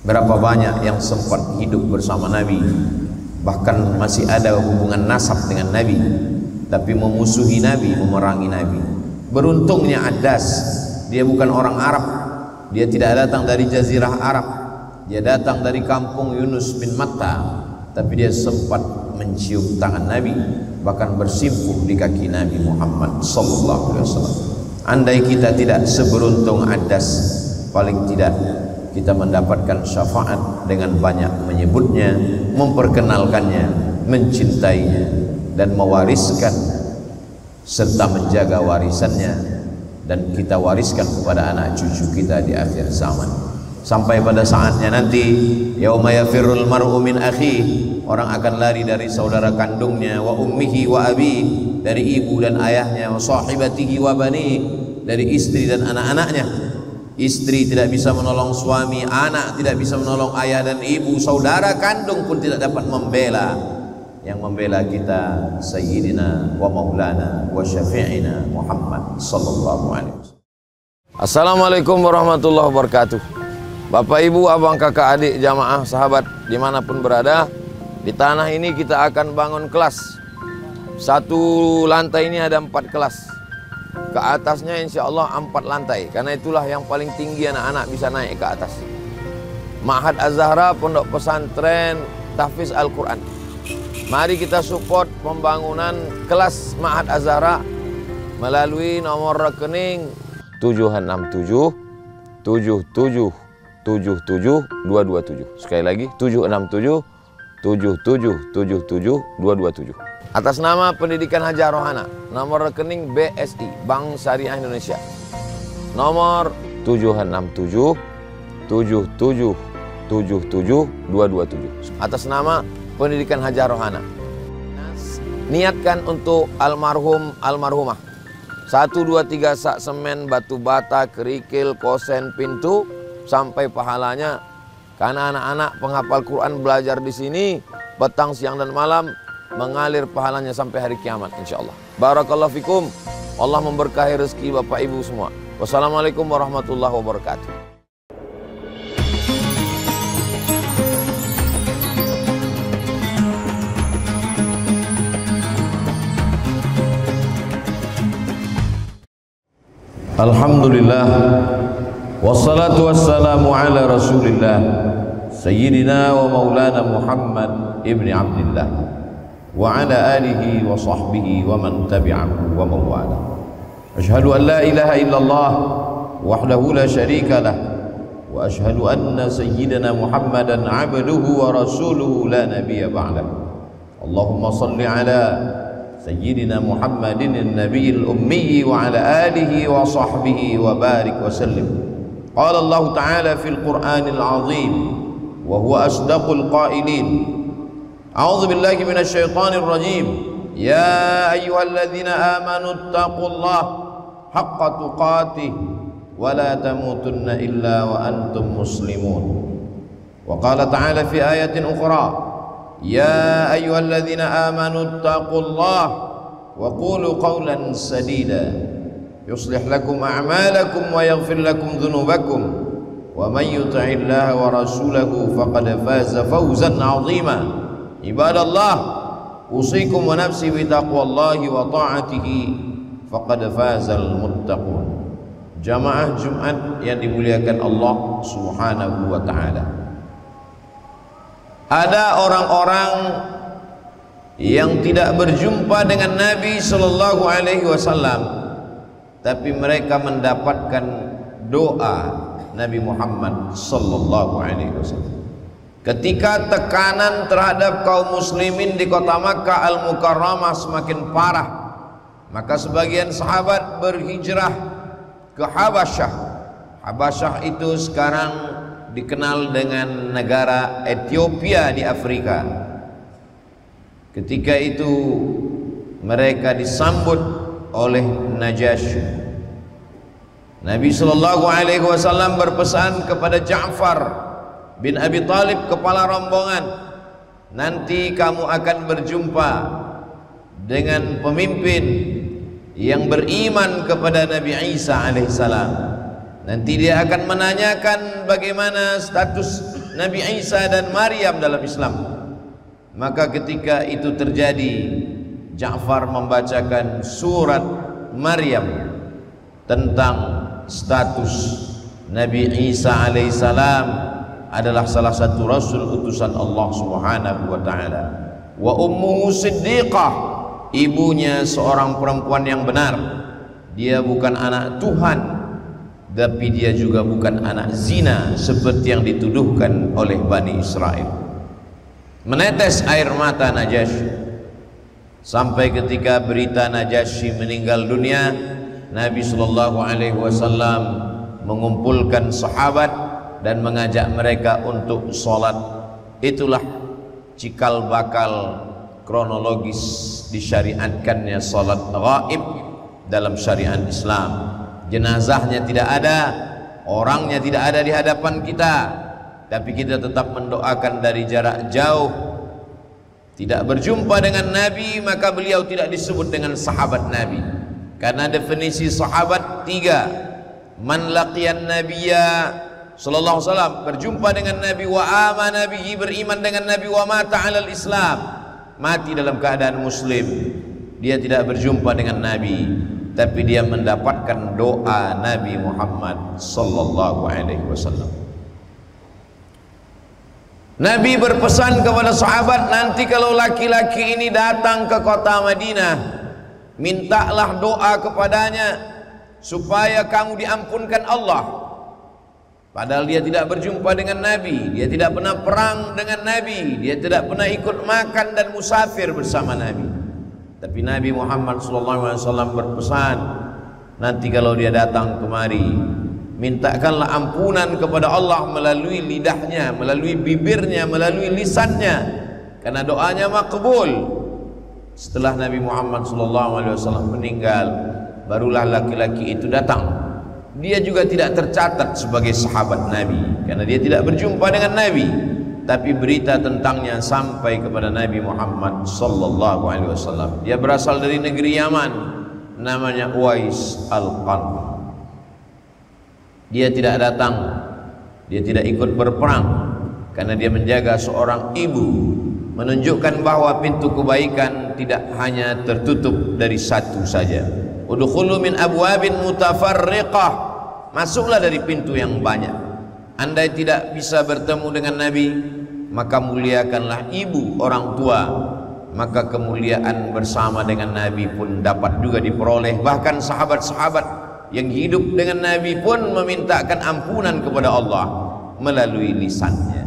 Berapa banyak yang sempat hidup bersama Nabi, bahkan masih ada hubungan nasab dengan Nabi, tapi memusuhi Nabi, memerangi Nabi. Beruntungnya Adas, dia bukan orang Arab, dia tidak datang dari Jazirah Arab, dia datang dari kampung Yunus bin Matta, tapi dia sempat mencium tangan Nabi, bahkan bersimpuh di kaki Nabi Muhammad sallallahu alaihi wasallam. Andai kita tidak seberuntung Adas, paling tidak kita mendapatkan syafaat dengan banyak menyebutnya, memperkenalkannya, mencintainya, dan mewariskan serta menjaga warisannya, dan kita wariskan kepada anak cucu kita di akhir zaman. Sampai pada saatnya nanti, yauma yafirrul mar'u min akhihi, orang akan lari dari saudara kandungnya, wa ummihi wa abi, dari ibu dan ayahnya, wa sahibatihi wa bani, dari istri dan anak-anaknya. Istri tidak bisa menolong suami, anak tidak bisa menolong ayah dan ibu, saudara kandung pun tidak dapat membela. Yang membela kita Sayyidina wa Maulana wa Syafi'ina Muhammad sallallahu alaihi wasallam. Assalamualaikum warahmatullahi wabarakatuh. Bapak, ibu, abang, kakak, adik, jamaah, sahabat dimanapun berada, di tanah ini kita akan bangun kelas. Satu lantai ini ada 4 kelas. Ke atasnya insya Allah 4 lantai, karena itulah yang paling tinggi anak-anak bisa naik ke atas. Ma'had Az-Zahra, pondok pesantren tahfiz Al-Quran. Mari kita support pembangunan kelas Ma'had Az-Zahra melalui nomor rekening 767 77 77 227. Sekali lagi 767 77 77 227. Atas nama Pendidikan Hajah Rohana, nomor rekening BSI, Bank Syariah Indonesia, nomor 767 77 77 227. Atas nama Pendidikan Hajah Rohana. Niatkan untuk almarhum almarhumah. 1, 2, 3 sak semen, batu bata, kerikil, kosen, pintu, sampai pahalanya. Karena anak-anak penghafal Quran belajar di sini petang, siang dan malam, mengalir pahalanya sampai hari kiamat insyaallah. Barakallahu fikum. Allah memberkahi rezeki Bapak Ibu semua. Wassalamualaikum warahmatullahi wabarakatuh. Alhamdulillah, wassalatu wassalamu ala Rasulillah Sayyidina wa Maulana Muhammad ibni Abdillah wa ala alihi wa sahbihi wa man tabi'ahu wa mawala. Ashhadu an la ilaha illallah wahdahu la syarika lah, wa ashhadu anna sayyidina Muhammadan abduhu wa rasuluhu la nabiyya ba'dah. Allahumma salli ala sayyidina Muhammadin an-nabiyil ummi wa ala alihi wa sahbihi wa barik wa sallim. Qala Allah ta'ala fil Qur'anil azim wa huwa asdaqul qailin. A'udzu billahi minasy syaithanir rajim. Ya ayyuhalladzina amanu taqullaha haqqa tuqatih wa la tamutunna illa wa antum muslimun. Wa qala ta'ala fi ayatin ukhra, ya ayyuhalladzina amanu taqullaha wa qulu qawlan sadida yuslih lakum a'malakum wa yaghfir lakum dhunubakum wa man yuti'illaha wa rasulahu faqad faza fawzan 'azima. Ibadallah, usikum wa nafsi bi taqwallahi wa ta'atihi faqad fazal muttaqun. Jamaah Jumat yang dimuliakan Allah Subhanahu wa taala. Ada orang-orang yang tidak berjumpa dengan Nabi sallallahu alaihi wasallam, tapi mereka mendapatkan doa Nabi Muhammad sallallahu alaihi wasallam. Ketika tekanan terhadap kaum muslimin di kota Makkah Al-Mukarramah semakin parah, maka sebagian sahabat berhijrah ke Habasyah. Habasyah itu sekarang dikenal dengan negara Ethiopia di Afrika. Ketika itu mereka disambut oleh Najasyi. Nabi sallallahu alaihi wasallam berpesan kepada Ja'far bin Abi Thalib, kepala rombongan, nanti kamu akan berjumpa dengan pemimpin yang beriman kepada Nabi Isa alaihissalam. Nanti dia akan menanyakan bagaimana status Nabi Isa dan Maryam dalam Islam. Maka ketika itu terjadi, Ja'far membacakan surat Maryam tentang status Nabi Isa alaihissalam adalah salah satu rasul utusan Allah Subhanahu wa taala. Wa ummuhu siddiqah, ibunya seorang perempuan yang benar. Dia bukan anak Tuhan, tapi dia juga bukan anak zina seperti yang dituduhkan oleh Bani Israel. Menetes air mata Najasyi sampai ketika berita Najasyi meninggal dunia, Nabi sallallahu alaihi wasallam mengumpulkan sahabat dan mengajak mereka untuk sholat. Itulah cikal bakal kronologis disyariatkannya sholat ghaib dalam syariat Islam. Jenazahnya tidak ada, orangnya tidak ada di hadapan kita, tapi kita tetap mendoakan dari jarak jauh. Tidak berjumpa dengan Nabi, maka beliau tidak disebut dengan sahabat Nabi, karena definisi sahabat tiga. Man laqiyan nabiyya sallallahu alaihi wasallam, berjumpa dengan Nabi, wa amana bihi, beriman dengan Nabi, wa mata 'alal Islam, mati dalam keadaan muslim. Dia tidak berjumpa dengan Nabi, tapi dia mendapatkan doa Nabi Muhammad sallallahu alaihi wasallam. Nabi berpesan kepada sahabat, nanti kalau laki-laki ini datang ke kota Madinah, mintalah doa kepadanya supaya kamu diampunkan Allah. Padahal dia tidak berjumpa dengan Nabi, dia tidak pernah perang dengan Nabi, dia tidak pernah ikut makan dan musafir bersama Nabi. Tapi Nabi Muhammad SAW berpesan, nanti kalau dia datang kemari, mintakanlah ampunan kepada Allah melalui lidahnya, melalui bibirnya, melalui lisannya, karena doanya makbul. Setelah Nabi Muhammad SAW meninggal, barulah laki-laki itu datang. Dia juga tidak tercatat sebagai sahabat Nabi karena dia tidak berjumpa dengan Nabi, tapi berita tentangnya sampai kepada Nabi Muhammad sallallahu alaihi wasallam. Dia berasal dari negeri Yaman, namanya Uwais Al-Qarni. Dia tidak datang, dia tidak ikut berperang karena dia menjaga seorang ibu, menunjukkan bahwa pintu kebaikan tidak hanya tertutup dari satu saja. Udkhulu min abwabin mutafarriqah, masuklah dari pintu yang banyak. Andai tidak bisa bertemu dengan Nabi, maka muliakanlah ibu, orang tua, maka kemuliaan bersama dengan Nabi pun dapat juga diperoleh. Bahkan sahabat-sahabat yang hidup dengan Nabi pun memintakan ampunan kepada Allah melalui lisannya.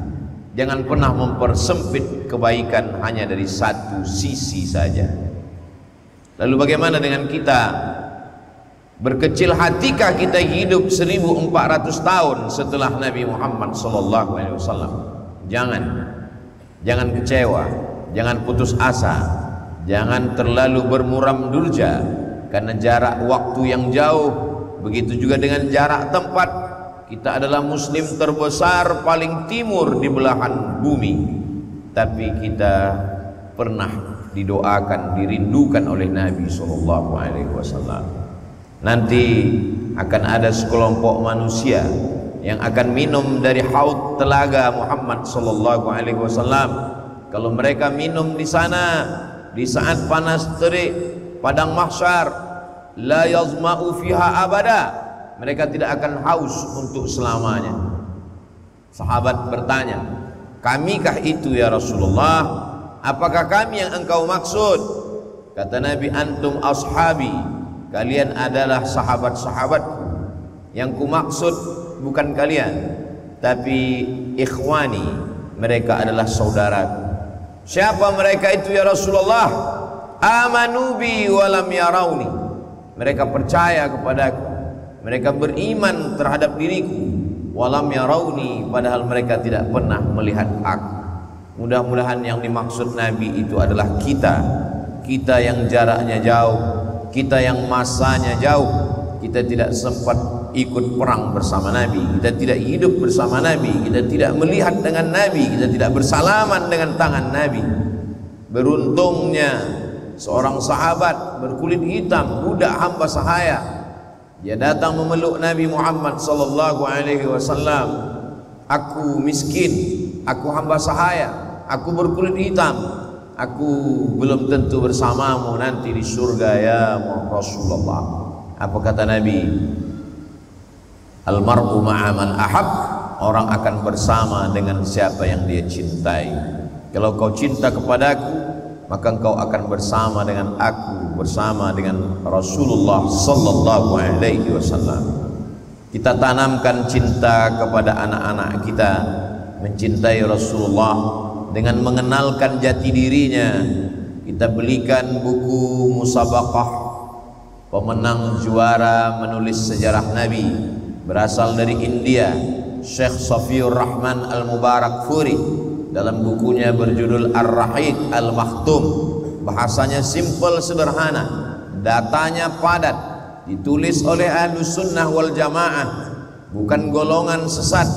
Jangan pernah mempersempit kebaikan hanya dari satu sisi saja. Lalu bagaimana dengan kita? Berkecil hatikah kita hidup 1400 tahun setelah Nabi Muhammad SAW? Jangan kecewa, jangan putus asa, jangan terlalu bermuram durja karena jarak waktu yang jauh. Begitu juga dengan jarak tempat. Kita adalah muslim terbesar paling timur di belahan bumi, tapi kita pernah didoakan, dirindukan oleh Nabi SAW. Nanti akan ada sekelompok manusia yang akan minum dari haud telaga Muhammad SAW. Kalau mereka minum di sana di saat panas terik padang mahsyar, la yazma'u fiha abada, mereka tidak akan haus untuk selamanya. Sahabat bertanya, kamikah itu ya Rasulullah? Apakah kami yang engkau maksud? Kata Nabi, antum ashabi, kalian adalah sahabat-sahabatku. Yang ku maksud bukan kalian, tapi ikhwani, mereka adalah saudaraku. Siapa mereka itu ya Rasulullah? Amanu bi walam yarawni, mereka percaya kepadaku, mereka beriman terhadap diriku. Walam yarawni, padahal mereka tidak pernah melihat aku. Mudah-mudahan yang dimaksud Nabi itu adalah kita yang jaraknya jauh, kita yang masanya jauh, kita tidak sempat ikut perang bersama Nabi, kita tidak hidup bersama Nabi, kita tidak melihat dengan Nabi, kita tidak bersalaman dengan tangan Nabi. Beruntungnya seorang sahabat berkulit hitam, budak hamba sahaya, dia datang memeluk Nabi Muhammad SAW. aku miskin, aku hamba sahaya, aku berkulit hitam, aku belum tentu bersamamu nanti di surga ya Rasulullah. Apa kata Nabi? Almar'u ma'a man ahab, orang akan bersama dengan siapa yang dia cintai. Kalau kau cinta kepadaku, maka engkau akan bersama dengan aku, bersama dengan Rasulullah sallallahu alaihi wasallam. Kita tanamkan cinta kepada anak-anak kita, mencintai Rasulullah dengan mengenalkan jati dirinya. Kita belikan buku musabaqah pemenang juara menulis sejarah Nabi, berasal dari India, Syekh Safiur Rahman Al-Mubarakfuri, dalam bukunya berjudul Ar-Rahiq Al-Makhtum. Bahasanya simple, sederhana, datanya padat, ditulis oleh Ahlus Sunnah wal Jamaah, bukan golongan sesat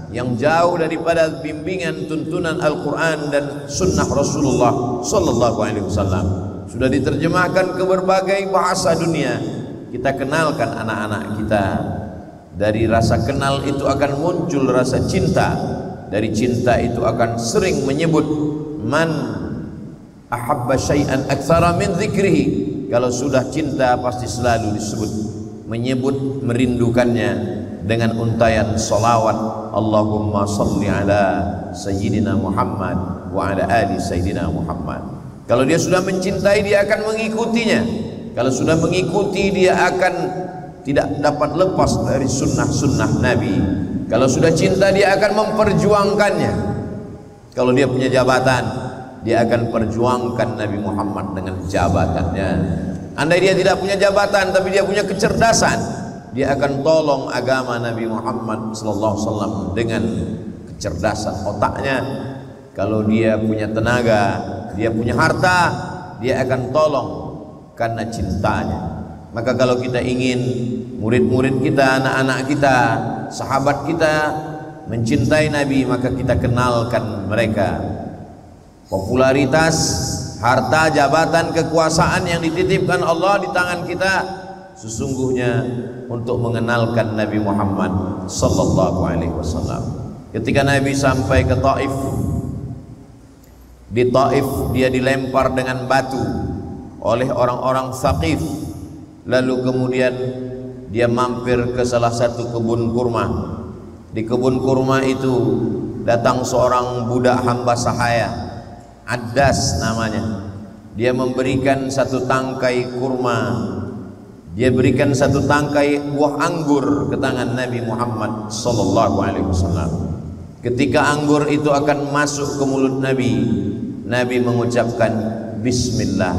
yang jauh daripada bimbingan tuntunan Al-Quran dan Sunnah Rasulullah Sallallahu Alaihi Wasallam. Sudah diterjemahkan ke berbagai bahasa dunia. Kita kenalkan anak-anak kita. Dari rasa kenal itu akan muncul rasa cinta. Dari cinta itu akan sering menyebut man ahabba syai'an aktsara min dzikrihi. Kalau sudah cinta pasti selalu disebut, menyebut, merindukannya dengan untayan salawat, Allahumma salli ala Sayyidina Muhammad wa ala ali Sayyidina Muhammad. Kalau dia sudah mencintai, dia akan mengikutinya. Kalau sudah mengikuti, dia akan tidak dapat lepas dari sunnah-sunnah Nabi. Kalau sudah cinta, dia akan memperjuangkannya. Kalau dia punya jabatan, dia akan perjuangkan Nabi Muhammad dengan jabatannya. Andai dia tidak punya jabatan tapi dia punya kecerdasan, dia akan tolong agama Nabi Muhammad sallallahu alaihi wasallam dengan kecerdasan otaknya. Kalau dia punya tenaga, dia punya harta, dia akan tolong karena cintanya. Maka kalau kita ingin murid-murid kita, anak-anak kita, sahabat kita mencintai Nabi, maka kita kenalkan mereka. Popularitas, harta, jabatan, kekuasaan yang dititipkan Allah di tangan kita sesungguhnya untuk mengenalkan Nabi Muhammad sallallahu alaihi wasallam. Ketika Nabi sampai ke Taif, di Taif dia dilempar dengan batu oleh orang-orang Thaqif. Lalu kemudian dia mampir ke salah satu kebun kurma. Di kebun kurma itu datang seorang budak hamba sahaya, Addas namanya. Dia memberikan satu tangkai kurma, dia berikan satu tangkai buah anggur ke tangan Nabi Muhammad sallallahu alaihi wasallam. Ketika anggur itu akan masuk ke mulut Nabi, Nabi mengucapkan bismillah.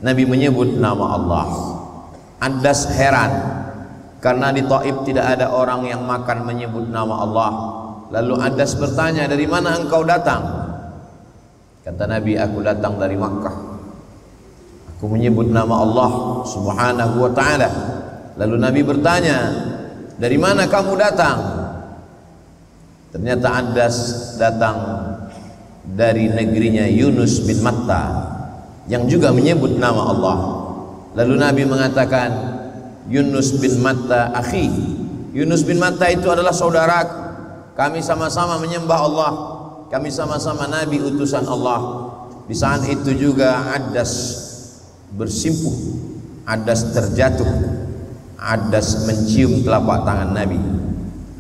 Nabi menyebut nama Allah. Addas heran karena di Taif tidak ada orang yang makan menyebut nama Allah. Lalu Addas bertanya, dari mana engkau datang? Kata Nabi, aku datang dari Makkah. Aku menyebut nama Allah subhanahu wa ta'ala. Lalu Nabi bertanya, dari mana kamu datang? Ternyata Addas datang dari negerinya Yunus bin Matta yang juga menyebut nama Allah. Lalu Nabi mengatakan, Yunus bin Matta akhi. Yunus bin Matta itu adalah saudaraku. Kami sama-sama menyembah Allah. Kami sama-sama Nabi utusan Allah. Di saat itu juga Addas bersimpuh, Addas terjatuh, Addas mencium telapak tangan Nabi,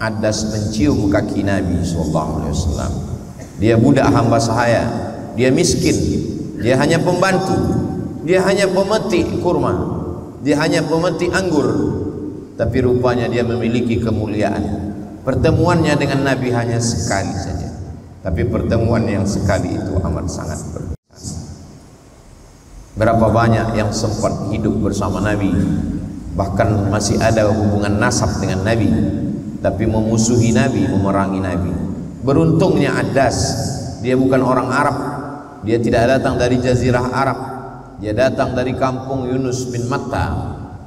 Addas mencium kaki Nabi sallallahu alaihi wasallam. Dia budak hamba sahaya, dia miskin, dia hanya pembantu, dia hanya pemetik kurma, dia hanya pemetik anggur, tapi rupanya dia memiliki kemuliaan. Pertemuannya dengan Nabi hanya sekali saja, tapi pertemuan yang sekali itu amat sangat berkesan. Berapa banyak yang sempat hidup bersama Nabi, bahkan masih ada hubungan nasab dengan Nabi, tapi memusuhi Nabi, memerangi Nabi. Beruntungnya Addas, dia bukan orang Arab, dia tidak datang dari Jazirah Arab, dia datang dari kampung Yunus bin Matta,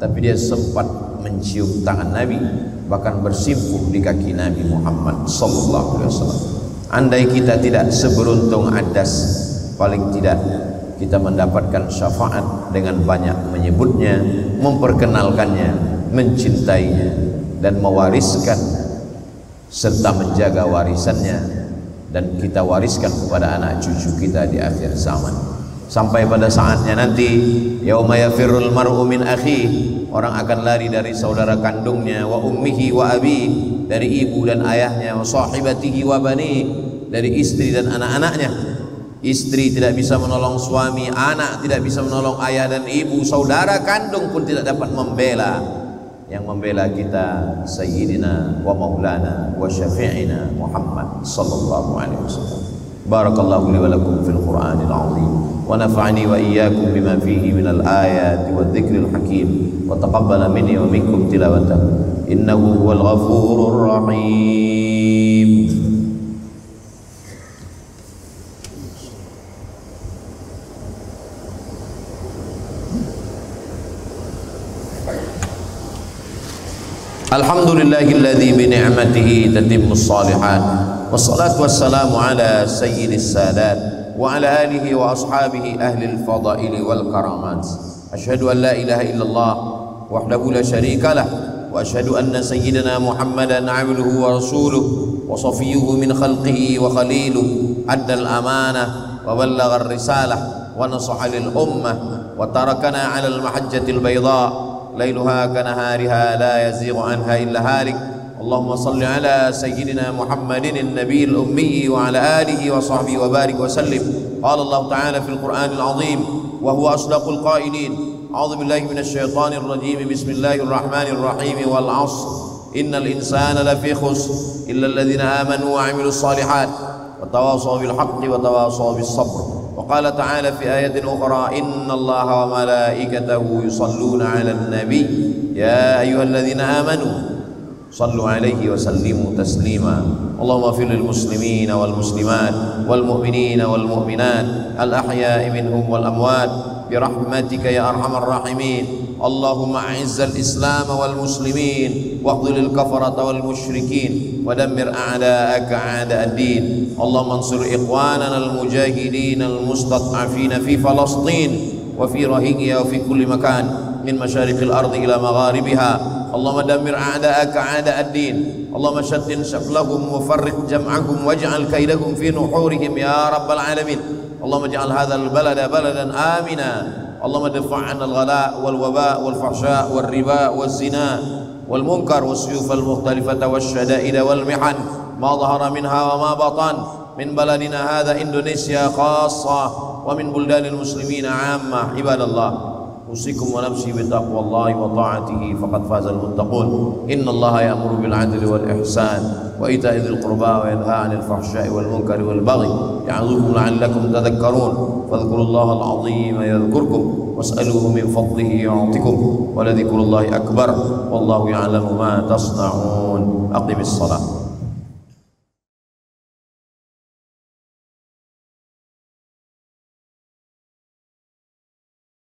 tapi dia sempat mencium tangan Nabi, bahkan bersimpuh di kaki Nabi Muhammad sallallahu alaihi wasallam. Andai kita tidak seberuntung Addas, paling tidak kita mendapatkan syafaat dengan banyak menyebutnya, memperkenalkannya, mencintainya, dan mewariskan serta menjaga warisannya, dan kita wariskan kepada anak cucu kita di akhir zaman. Sampai pada saatnya nanti, yauma yafirrul mar'u min akhihi, orang akan lari dari saudara kandungnya, wa ummihi wa abi, dari ibu dan ayahnya, wa sahibatihi wa bani, dari istri dan anak-anaknya. Istri tidak bisa menolong suami, anak tidak bisa menolong ayah dan ibu, saudara kandung pun tidak dapat membela. Yang membela kita Sayyidina wa Maulana wa Syafi'ina Muhammad sallallahu alaihi wasallam. Barakallahu li wa lakum fil Qur'anil azim, wa nafa'ani wa iyyakum bima fihi minal ayati wa dzikril hakim, wa taqabbala minni wa minkum tilawatahu innahu huwal ghafurur rahim. Alhamdulillahilladzi bi ni'matihi tatimmus shalihat, wassalatu wassalamu ala sayyidis sadat wa ala alihi wa ashabihi ahlil fadaili wal karamat. Asyhadu an la ilaha illallah wahdahu la syarika lah, wa asyhadu anna sayyidina Muhammadan abduhu wa rasuluh wa safiyyuhu min khalqihi wa khaliluh, addal amanah wa ballagha ar-risalah wa nasaha lil ummah wa tarakana 'alal mahajjatil bayda ليلها كنهارها لا يزيغ عنها إلا هالك. اللهم صل على سيدنا محمد النبي الأمي وعلى آله وصحبه وبارك وسلم. قال الله تعالى في القرآن العظيم وهو أصدق القائلين: أعوذ بالله من الشيطان الرجيم، بسم الله الرحمن الرحيم، والعصر إن الإنسان لفي خسر إلا الذين آمنوا وعملوا الصالحات وتواصوا بالحق وتواصوا بالصبر. وقال تعالى في آية أخرى: إن الله وملائكته يصلون على النبي يا أيها الذين آمنوا صلوا عليه وسلموا تسليما. اللهم اغفر للمسلمين والمسلمات والمؤمنين والمؤمنات الأحياء منهم والأموات برحمتك يا أرحم الراحمين. اللهم أعز الإسلام والمسلمين واخذل الكفرة والمشركين ودمر أعداءك أعداء الدين. اللهم انصر إخواننا المجاهدين المستضعفين في فلسطين وفي روهينيا وفي كل مكان من مشارق الأرض إلى مغاربها. اللهم دمر أعداءك أعداء الدين. اللهم شتت شملهم وفرق جمعهم واجعل كيدهم في نحورهم يا رب العالمين. اللهم اجعل هذا البلد بلدا آمنا. اللهم ادفع عنا الغلاء والوباء والفحشاء والربا والزنا والمنكر والسيوف المختلفة والشدائد والمحن ما ظهر منها وما بطن من بلدنا هذا إندونيسيا خاصة ومن بلدان المسلمين عامة. عباد الله، أوصيكم ونفسي بتقوى الله وطاعته فقد فاز المتقون. إن الله يأمر بالعدل والإحسان وإيتاء ذي القربى وينهى عن الفحشاء والمنكر والبغي يعظكم لعلكم تذكرون. فاذكروا الله العظيم يذكركم واسألوه من فضله يعطكم ولذكر الله أكبر والله يعلم ما تصنعون. أقم الصلاة.